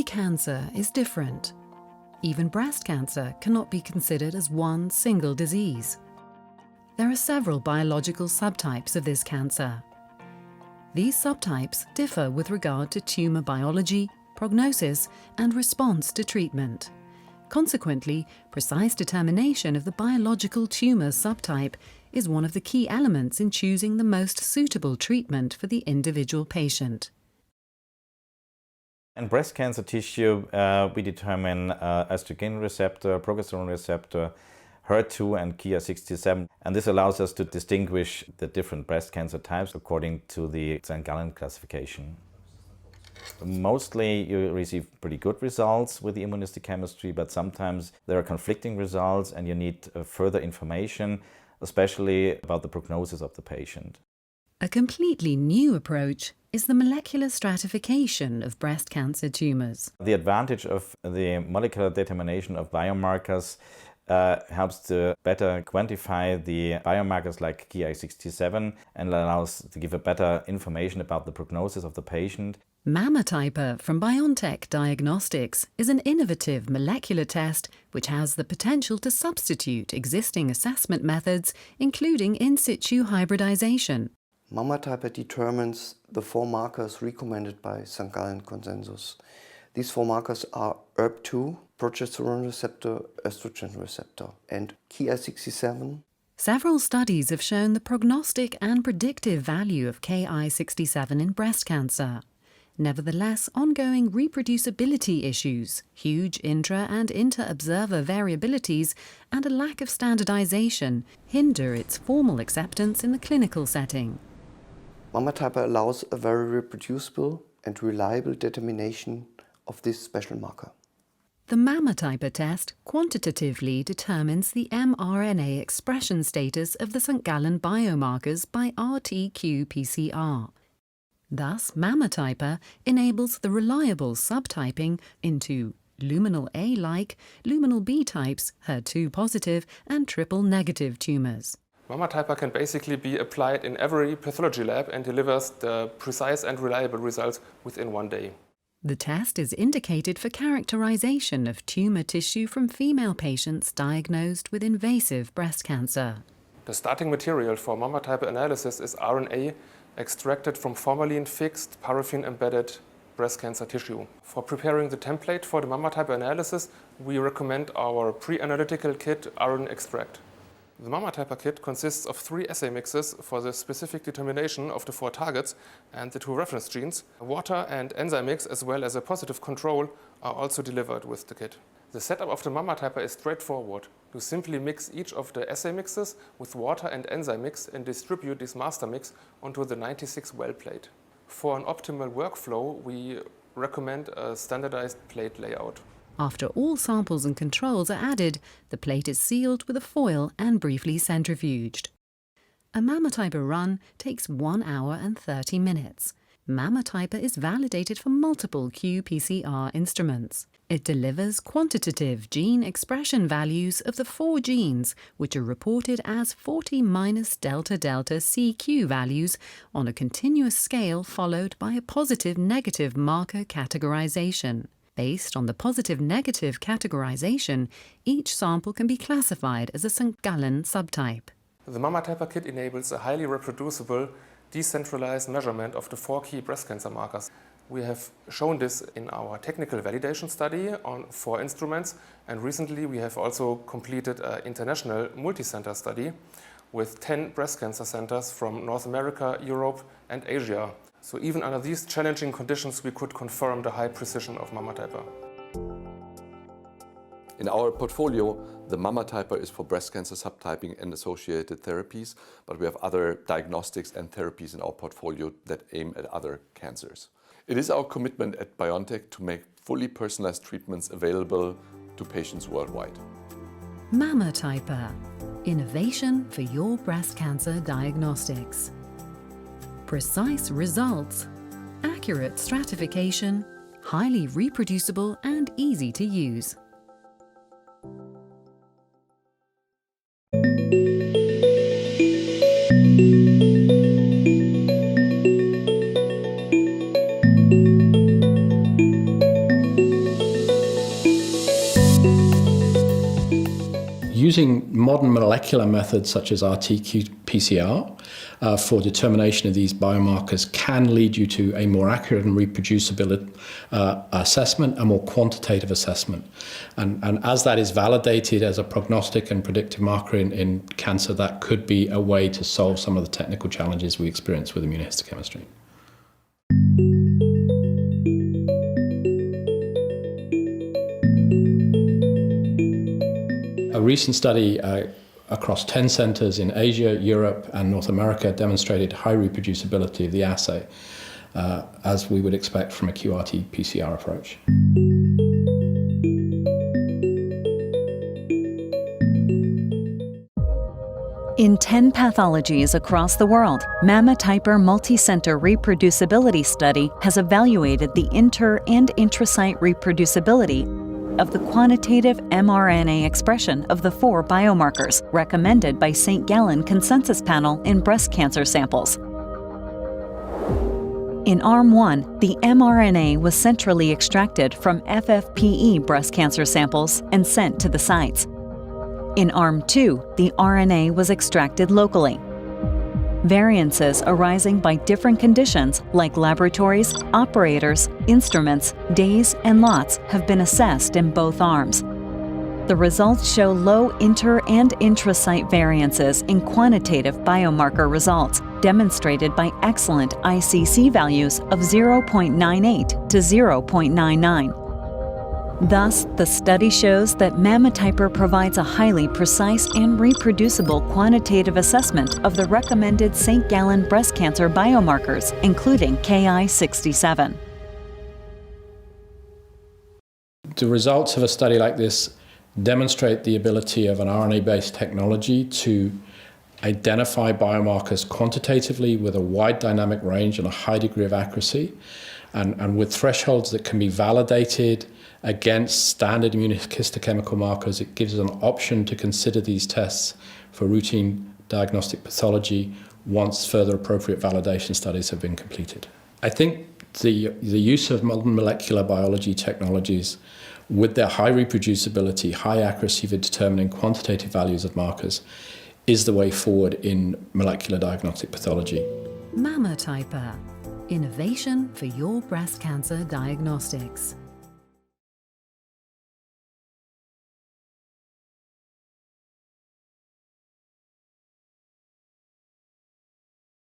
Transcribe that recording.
cancer is different. Even breast cancer cannot be considered as one single disease. There are several biological subtypes of this cancer. These subtypes differ with regard to tumor biology, prognosis, and response to treatment. Consequently, precise determination of the biological tumor subtype is one of the key elements in choosing the most suitable treatment for the individual patient. In breast cancer tissue, we determine estrogen receptor, progesterone receptor, HER2 and Ki67, and this allows us to distinguish the different breast cancer types according to the St. Gallen classification. Mostly you receive pretty good results with the immunohistochemistry, but sometimes there are conflicting results and you need further information, especially about the prognosis of the patient. A completely new approach is the molecular stratification of breast cancer tumors. The advantage of the molecular determination of biomarkers helps to better quantify the biomarkers like Ki67 and allows to give a better information about the prognosis of the patient. MammaTyper from BioNTech Diagnostics is an innovative molecular test which has the potential to substitute existing assessment methods, including in situ hybridization. MammaTyper determines the 4 markers recommended by St. Gallen consensus. These 4 markers are ERB2, progesterone receptor, estrogen receptor, and Ki67. Several studies have shown the prognostic and predictive value of Ki67 in breast cancer. Nevertheless, ongoing reproducibility issues, huge intra- and inter-observer variabilities, and a lack of standardization hinder its formal acceptance in the clinical setting. MammaTyper allows a very reproducible and reliable determination of this special marker. The MammaTyper test quantitatively determines the mRNA expression status of the St. Gallen biomarkers by RT-qPCR. Thus, MammaTyper enables the reliable subtyping into luminal A-like, luminal B types, HER2 positive and triple negative tumors. MammaTyper can basically be applied in every pathology lab and delivers the precise and reliable results within 1 day. The test is indicated for characterization of tumor tissue from female patients diagnosed with invasive breast cancer. The starting material for MammaTyper analysis is RNA extracted from formalin-fixed, paraffin-embedded breast cancer tissue. For preparing the template for the MammaTyper analysis, we recommend our pre-analytical kit RNA extract. The MammaTyper kit consists of 3 assay mixes for the specific determination of the 4 targets and the 2 reference genes. Water and enzyme mix as well as a positive control are also delivered with the kit. The setup of the MammaTyper is straightforward. You simply mix each of the assay mixes with water and enzyme mix and distribute this master mix onto the 96 well plate. For an optimal workflow, we recommend a standardized plate layout. After all samples and controls are added, the plate is sealed with a foil and briefly centrifuged. A MammaTyper run takes 1 hour and 30 minutes. MammaTyper is validated for multiple qPCR instruments. It delivers quantitative gene expression values of the 4 genes, which are reported as 40-delta-delta CQ values on a continuous scale followed by a positive-negative marker categorization. Based on the positive-negative categorization, each sample can be classified as a St. Gallen subtype. The MammaTyper kit enables a highly reproducible, decentralized measurement of the 4 key breast cancer markers. We have shown this in our technical validation study on 4 instruments, and recently we have also completed an international multi-center study with 10 breast cancer centers from North America, Europe and Asia. So even under these challenging conditions, we could confirm the high precision of MammaTyper. In our portfolio, the MammaTyper is for breast cancer subtyping and associated therapies, but we have other diagnostics and therapies in our portfolio that aim at other cancers. It is our commitment at BioNTech to make fully personalized treatments available to patients worldwide. MammaTyper, innovation for your breast cancer diagnostics. Precise results, accurate stratification, highly reproducible and easy to use. using modern molecular methods such as RT-PCR for determination of these biomarkers can lead you to a more accurate and reproducible assessment, a more quantitative assessment. And as that is validated as a prognostic and predictive marker in cancer, that could be a way to solve some of the technical challenges we experience with immunohistochemistry. A recent study across 10 centres in Asia, Europe and North America demonstrated high reproducibility of the assay, as we would expect from a QRT-PCR approach. In 10 pathologies across the world, MammaTyper multi-center reproducibility study has evaluated the inter- and intrasite reproducibility of the quantitative mRNA expression of the 4 biomarkers recommended by St. Gallen Consensus Panel in breast cancer samples. In Arm 1, the mRNA was centrally extracted from FFPE breast cancer samples and sent to the sites. In Arm 2, the RNA was extracted locally. Variances arising by different conditions like laboratories, operators, instruments, days, and lots have been assessed in both arms. The results show low inter- and intrasite variances in quantitative biomarker results, demonstrated by excellent ICC values of 0.98 to 0.99. Thus, the study shows that MammaTyper provides a highly precise and reproducible quantitative assessment of the recommended St. Gallen breast cancer biomarkers, including Ki-67. The results of a study like this demonstrate the ability of an RNA-based technology to identify biomarkers quantitatively with a wide dynamic range and a high degree of accuracy, and with thresholds that can be validated against standard immunohistochemical markers. It gives us an option to consider these tests for routine diagnostic pathology once further appropriate validation studies have been completed. I think the use of modern molecular biology technologies with their high reproducibility, high accuracy for determining quantitative values of markers is the way forward in molecular diagnostic pathology. MammaTyper, innovation for your breast cancer diagnostics.